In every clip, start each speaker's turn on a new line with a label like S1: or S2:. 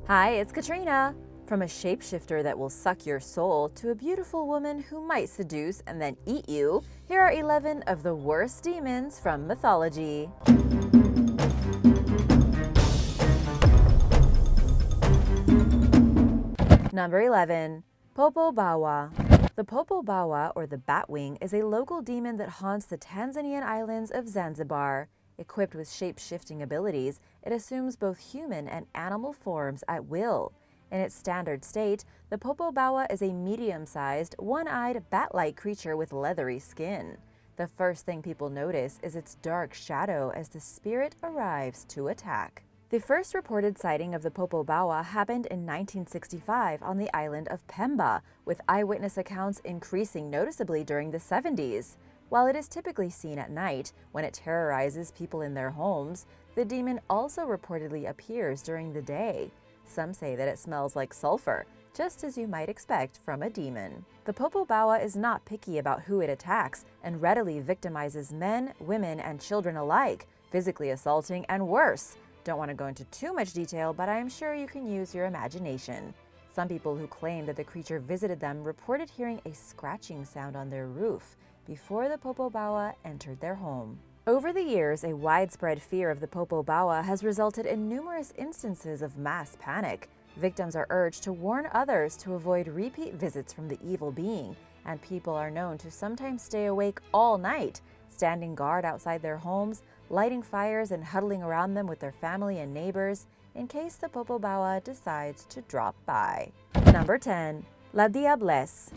S1: Hi, it's Katrina! From a shapeshifter that will suck your soul to a beautiful woman who might seduce and then eat you, here are 11 of the worst demons from mythology. Number 11. Popobawa. The Popobawa, or the batwing, is a local demon that haunts the Tanzanian islands of Zanzibar. Equipped with shape-shifting abilities, it assumes both human and animal forms at will. In its standard state, the Popobawa is a medium-sized, one-eyed, bat-like creature with leathery skin. The first thing people notice is its dark shadow as the spirit arrives to attack. The first reported sighting of the Popobawa happened in 1965 on the island of Pemba, with eyewitness accounts increasing noticeably during the 70s. While it is typically seen at night, when it terrorizes people in their homes, the demon also reportedly appears during the day. Some say that it smells like sulfur, just as you might expect from a demon. The Popobawa is not picky about who it attacks and readily victimizes men, women, and children alike, physically assaulting and worse. Don't want to go into too much detail, but I am sure you can use your imagination. Some people who claim that the creature visited them reported hearing a scratching sound on their roof before the Popobawa entered their home. Over the years, a widespread fear of the Popobawa has resulted in numerous instances of mass panic. Victims are urged to warn others to avoid repeat visits from the evil being, and people are known to sometimes stay awake all night, standing guard outside their homes, lighting fires and huddling around them with their family and neighbors in case the Popobawa decides to drop by. Number 10. La Diablesse.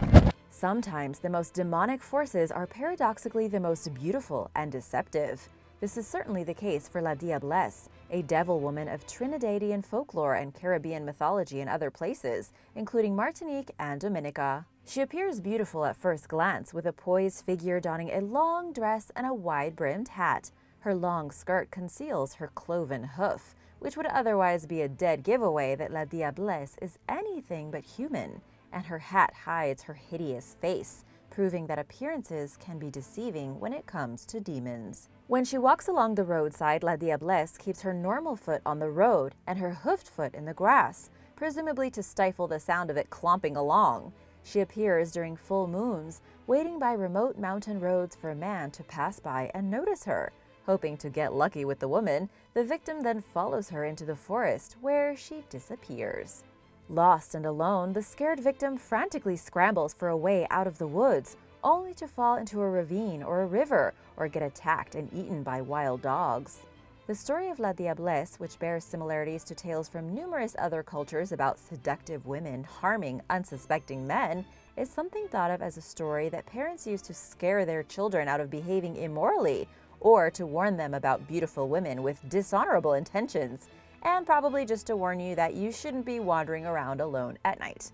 S1: Sometimes the most demonic forces are paradoxically the most beautiful and deceptive. This is certainly the case for La Diablesse, a devil woman of Trinidadian folklore and Caribbean mythology in other places, including Martinique and Dominica. She appears beautiful at first glance, with a poised figure donning a long dress and a wide-brimmed hat. Her long skirt conceals her cloven hoof, which would otherwise be a dead giveaway that La Diablesse is anything but human, and her hat hides her hideous face, proving that appearances can be deceiving when it comes to demons. When she walks along the roadside, La Diablesse keeps her normal foot on the road and her hoofed foot in the grass, presumably to stifle the sound of it clomping along. She appears during full moons, waiting by remote mountain roads for a man to pass by and notice her. Hoping to get lucky with the woman, the victim then follows her into the forest, where she disappears. Lost and alone, the scared victim frantically scrambles for a way out of the woods, only to fall into a ravine or a river, or get attacked and eaten by wild dogs. The story of La Diablesse, which bears similarities to tales from numerous other cultures about seductive women harming unsuspecting men, is something thought of as a story that parents use to scare their children out of behaving immorally, or to warn them about beautiful women with dishonorable intentions, and probably just to warn you that you shouldn't be wandering around alone at night.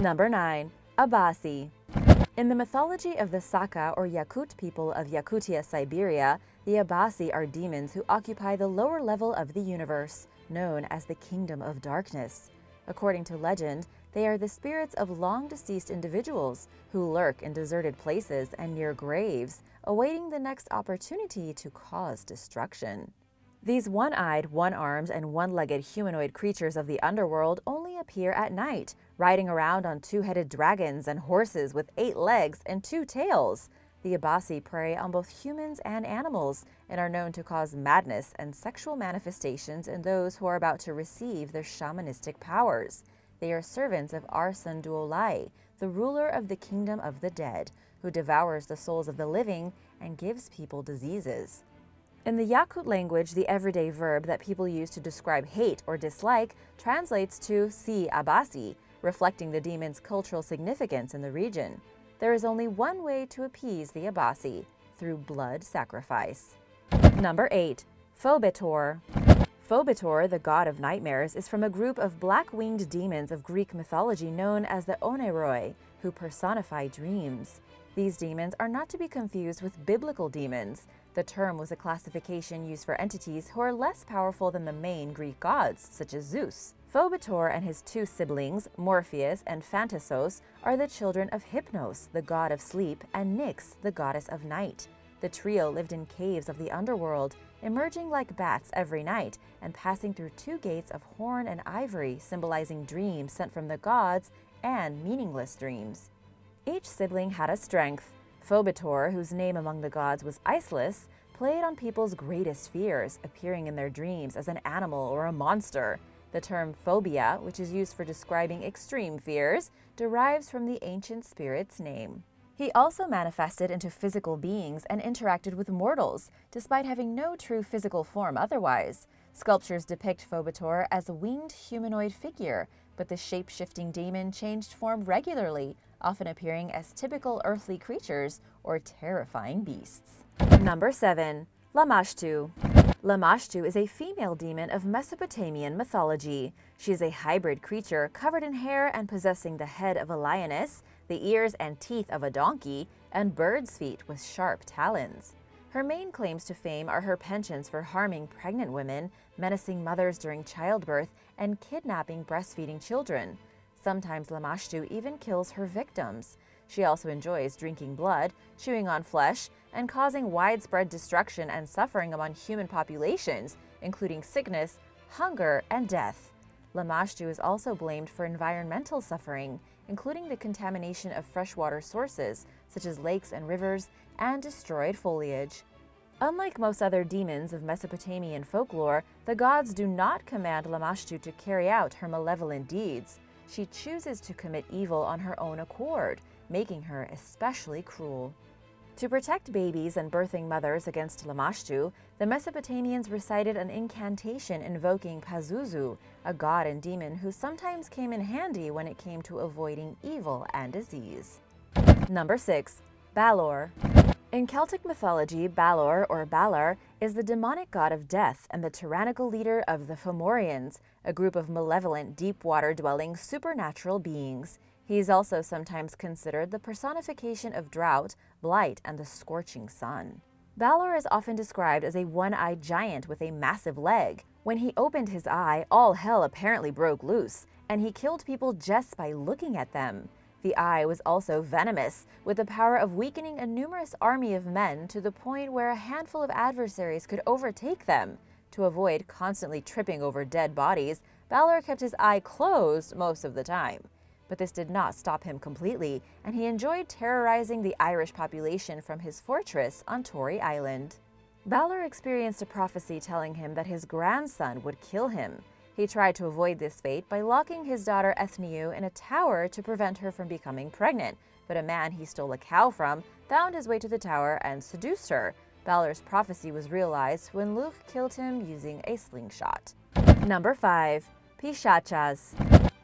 S1: Number 9. Abasi. In the mythology of the Sakha or Yakut people of Yakutia, Siberia, the Abasi are demons who occupy the lower level of the universe, known as the Kingdom of Darkness. According to legend, they are the spirits of long-deceased individuals who lurk in deserted places and near graves, awaiting the next opportunity to cause destruction. These one-eyed, one-armed, and one-legged humanoid creatures of the underworld only appear at night, riding around on two-headed dragons and horses with 8 legs and 2 tails. The Abasi prey on both humans and animals and are known to cause madness and sexual manifestations in those who are about to receive their shamanistic powers. They are servants of Arson Duolai, the ruler of the kingdom of the dead, who devours the souls of the living and gives people diseases. In the Yakut language, the everyday verb that people use to describe hate or dislike translates to si abasi, reflecting the demon's cultural significance in the region. There is only one way to appease the Abasi, through blood sacrifice. Number 8. Phobetor. Phobetor, the god of nightmares, is from a group of black-winged demons of Greek mythology known as the Oneiroi, who personify dreams. These demons are not to be confused with biblical demons. The term was a classification used for entities who are less powerful than the main Greek gods, such as Zeus. Phobetor and his 2 siblings, Morpheus and Phantasos, are the children of Hypnos, the god of sleep, and Nyx, the goddess of night. The trio lived in caves of the underworld, emerging like bats every night and passing through 2 gates of horn and ivory, symbolizing dreams sent from the gods and meaningless dreams. Each sibling had a strength. Phobitor, whose name among the gods was Iceless, played on people's greatest fears, appearing in their dreams as an animal or a monster. The term phobia, which is used for describing extreme fears, derives from the ancient spirit's name. He also manifested into physical beings and interacted with mortals, despite having no true physical form otherwise. Sculptures depict Phobitor as a winged humanoid figure, but the shape-shifting demon changed form regularly, often appearing as typical earthly creatures or terrifying beasts. Number 7. Lamashtu. Lamashtu is a female demon of Mesopotamian mythology. She is a hybrid creature covered in hair and possessing the head of a lioness, the ears and teeth of a donkey, and bird's feet with sharp talons. Her main claims to fame are her penchants for harming pregnant women, menacing mothers during childbirth, and kidnapping breastfeeding children. Sometimes Lamashtu even kills her victims. She also enjoys drinking blood, chewing on flesh, and causing widespread destruction and suffering among human populations, including sickness, hunger, and death. Lamashtu is also blamed for environmental suffering, including the contamination of freshwater sources, such as lakes and rivers, and destroyed foliage. Unlike most other demons of Mesopotamian folklore, the gods do not command Lamashtu to carry out her malevolent deeds. She chooses to commit evil on her own accord, making her especially cruel. To protect babies and birthing mothers against Lamashtu, the Mesopotamians recited an incantation invoking Pazuzu, a god and demon who sometimes came in handy when it came to avoiding evil and disease. Number 6. Balor. In Celtic mythology, Balor, or Balor, is the demonic god of death and the tyrannical leader of the Fomorians, a group of malevolent, deep-water-dwelling supernatural beings. He is also sometimes considered the personification of drought, blight, and the scorching sun. Balor is often described as a one-eyed giant with a massive leg. When he opened his eye, all hell apparently broke loose, and he killed people just by looking at them. The eye was also venomous, with the power of weakening a numerous army of men to the point where a handful of adversaries could overtake them. To avoid constantly tripping over dead bodies, Balor kept his eye closed most of the time. But this did not stop him completely, and he enjoyed terrorizing the Irish population from his fortress on Tory Island. Balor experienced a prophecy telling him that his grandson would kill him. He tried to avoid this fate by locking his daughter Ethniu in a tower to prevent her from becoming pregnant, but a man he stole a cow from found his way to the tower and seduced her. Balor's prophecy was realized when Lugh killed him using a slingshot. Number 5. Pishachas.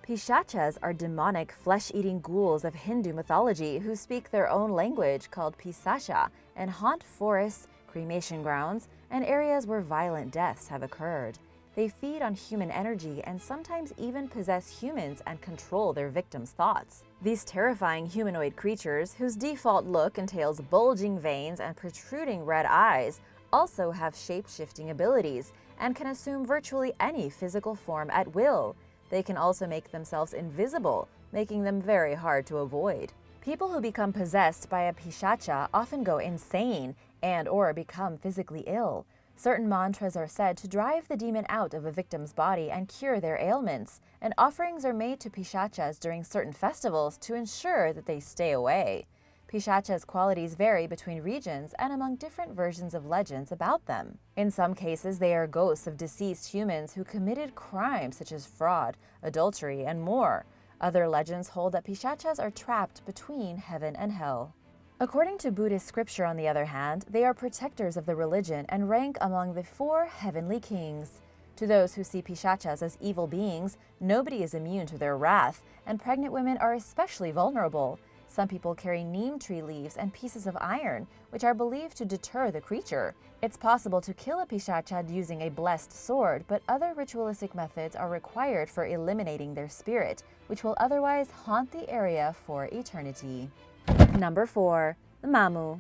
S1: Pishachas are demonic, flesh-eating ghouls of Hindu mythology who speak their own language called Pisacha and haunt forests, cremation grounds, and areas where violent deaths have occurred. They feed on human energy and sometimes even possess humans and control their victims' thoughts. These terrifying humanoid creatures, whose default look entails bulging veins and protruding red eyes, also have shape-shifting abilities and can assume virtually any physical form at will. They can also make themselves invisible, making them very hard to avoid. People who become possessed by a pishacha often go insane and/or become physically ill. Certain mantras are said to drive the demon out of a victim's body and cure their ailments, and offerings are made to pishachas during certain festivals to ensure that they stay away. Pishachas' qualities vary between regions and among different versions of legends about them. In some cases, they are ghosts of deceased humans who committed crimes such as fraud, adultery, and more. Other legends hold that pishachas are trapped between heaven and hell. According to Buddhist scripture, on the other hand, they are protectors of the religion and rank among the 4 heavenly kings. To those who see pishachas as evil beings, nobody is immune to their wrath, and pregnant women are especially vulnerable. Some people carry neem tree leaves and pieces of iron, which are believed to deter the creature. It's possible to kill a pishacha using a blessed sword, but other ritualistic methods are required for eliminating their spirit, which will otherwise haunt the area for eternity. Number 4. The Mamu.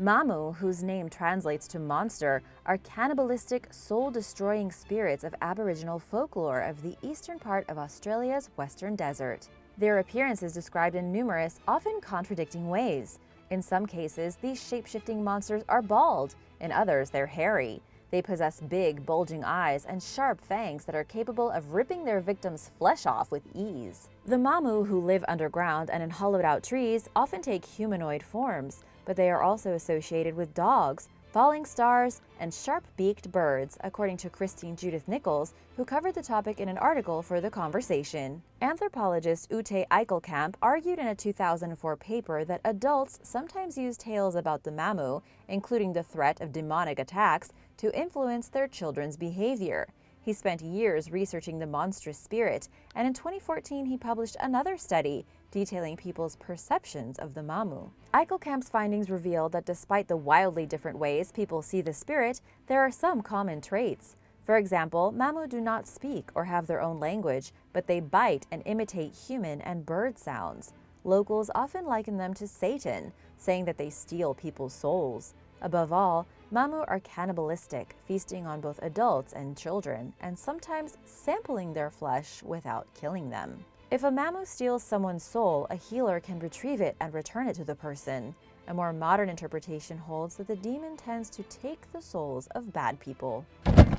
S1: Mamu, whose name translates to monster, are cannibalistic, soul-destroying spirits of Aboriginal folklore of the eastern part of Australia's western desert. Their appearance is described in numerous, often contradicting ways. In some cases, these shape-shifting monsters are bald. In others, they're hairy. They possess big, bulging eyes and sharp fangs that are capable of ripping their victims' flesh off with ease. The Mamu, who live underground and in hollowed-out trees, often take humanoid forms, but they are also associated with dogs, falling stars, and sharp-beaked birds, according to Judith Nicholls, who covered the topic in an article for The Conversation. Anthropologist Ute Eickelkamp argued in a 2004 paper that adults sometimes use tales about the Mamu, including the threat of demonic attacks, to influence their children's behavior. He spent years researching the monstrous spirit, and in 2014 he published another study detailing people's perceptions of the Mamu. Eickelkamp's findings revealed that despite the wildly different ways people see the spirit, there are some common traits. For example, Mamu do not speak or have their own language, but they bite and imitate human and bird sounds. Locals often liken them to Satan, saying that they steal people's souls. Above all, Mamu are cannibalistic, feasting on both adults and children, and sometimes sampling their flesh without killing them. If a Mamu steals someone's soul, a healer can retrieve it and return it to the person. A more modern interpretation holds that the demon tends to take the souls of bad people.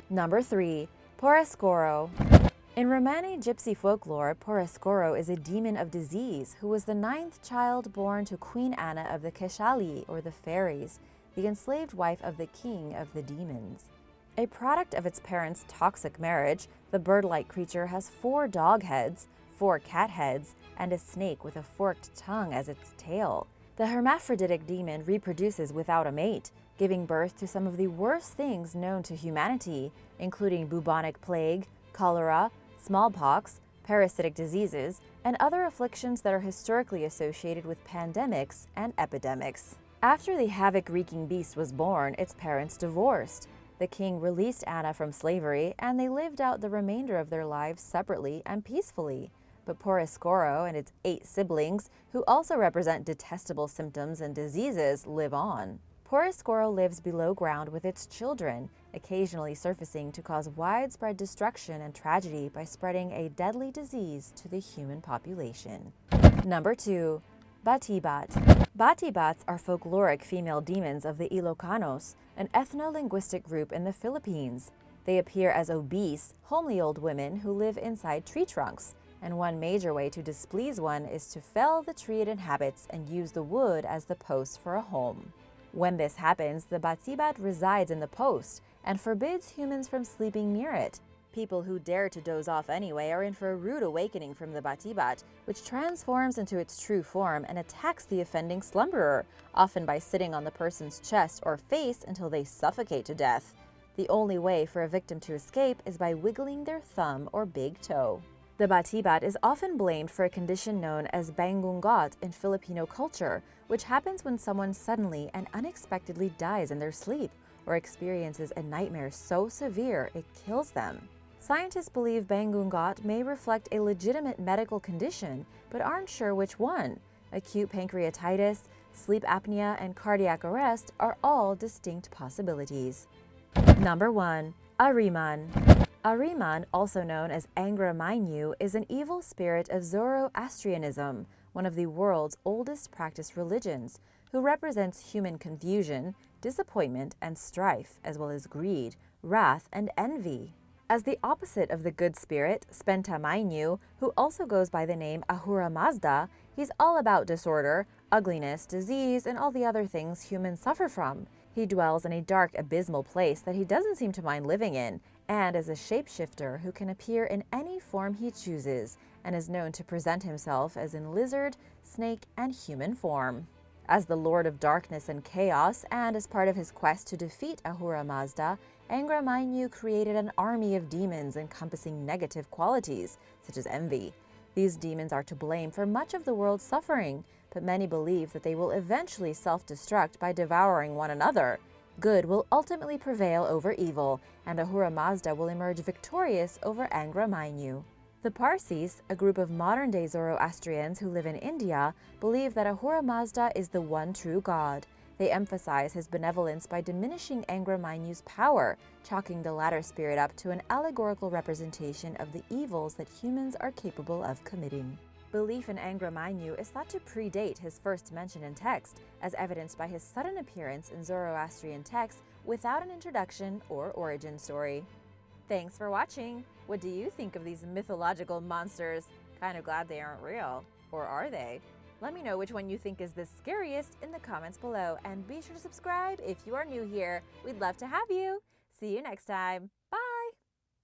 S1: Number 3. Poroscoro. In Romani Gypsy folklore, Poroscoro is a demon of disease who was the 9th child born to Queen Anna of the Keshali, or the fairies, the enslaved wife of the king of the demons. A product of its parents' toxic marriage, the bird-like creature has 4 dog heads, 4 cat heads, and a snake with a forked tongue as its tail. The hermaphroditic demon reproduces without a mate, giving birth to some of the worst things known to humanity, including bubonic plague, cholera, smallpox, parasitic diseases, and other afflictions that are historically associated with pandemics and epidemics. After the havoc-wreaking beast was born, its parents divorced. The king released Anna from slavery, and they lived out the remainder of their lives separately and peacefully. But Poroscoro and its 8 siblings, who also represent detestable symptoms and diseases, live on. Poroscoro lives below ground with its children, occasionally surfacing to cause widespread destruction and tragedy by spreading a deadly disease to the human population. Number 2. Batibat. Batibats are folkloric female demons of the Ilocanos, an ethno-linguistic group in the Philippines. They appear as obese, homely old women who live inside tree trunks, and one major way to displease one is to fell the tree it inhabits and use the wood as the post for a home. When this happens, the Batibat resides in the post and forbids humans from sleeping near it. People who dare to doze off anyway are in for a rude awakening from the Batibat, which transforms into its true form and attacks the offending slumberer, often by sitting on the person's chest or face until they suffocate to death. The only way for a victim to escape is by wiggling their thumb or big toe. The Batibat is often blamed for a condition known as bangungot in Filipino culture, which happens when someone suddenly and unexpectedly dies in their sleep or experiences a nightmare so severe it kills them. Scientists believe bangungot may reflect a legitimate medical condition, but aren't sure which one. Acute pancreatitis, sleep apnea, and cardiac arrest are all distinct possibilities. Number 1. Ahriman. Ahriman, also known as Angra Mainyu, is an evil spirit of Zoroastrianism, one of the world's oldest practiced religions, who represents human confusion, disappointment, and strife, as well as greed, wrath, and envy. As the opposite of the good spirit, Spenta Mainyu, who also goes by the name Ahura Mazda, he's all about disorder, ugliness, disease, and all the other things humans suffer from. He dwells in a dark, abysmal place that he doesn't seem to mind living in, and is a shapeshifter who can appear in any form he chooses, and is known to present himself as in lizard, snake, and human form. As the Lord of Darkness and Chaos, and as part of his quest to defeat Ahura Mazda, Angra Mainyu created an army of demons encompassing negative qualities, such as envy. These demons are to blame for much of the world's suffering, but many believe that they will eventually self-destruct by devouring one another. Good will ultimately prevail over evil, and Ahura Mazda will emerge victorious over Angra Mainyu. The Parsis, a group of modern-day Zoroastrians who live in India, believe that Ahura Mazda is the one true god. They emphasize his benevolence by diminishing Angra Mainyu's power, chalking the latter spirit up to an allegorical representation of the evils that humans are capable of committing. Belief in Angra Mainyu is thought to predate his first mention in text, as evidenced by his sudden appearance in Zoroastrian texts without an introduction or origin story. Thanks for watching! What do you think of these mythological monsters? Kind of glad they aren't real. Or are they? Let me know which one you think is the scariest in the comments below, and be sure to subscribe if you are new here. We'd love to have you! See you next time!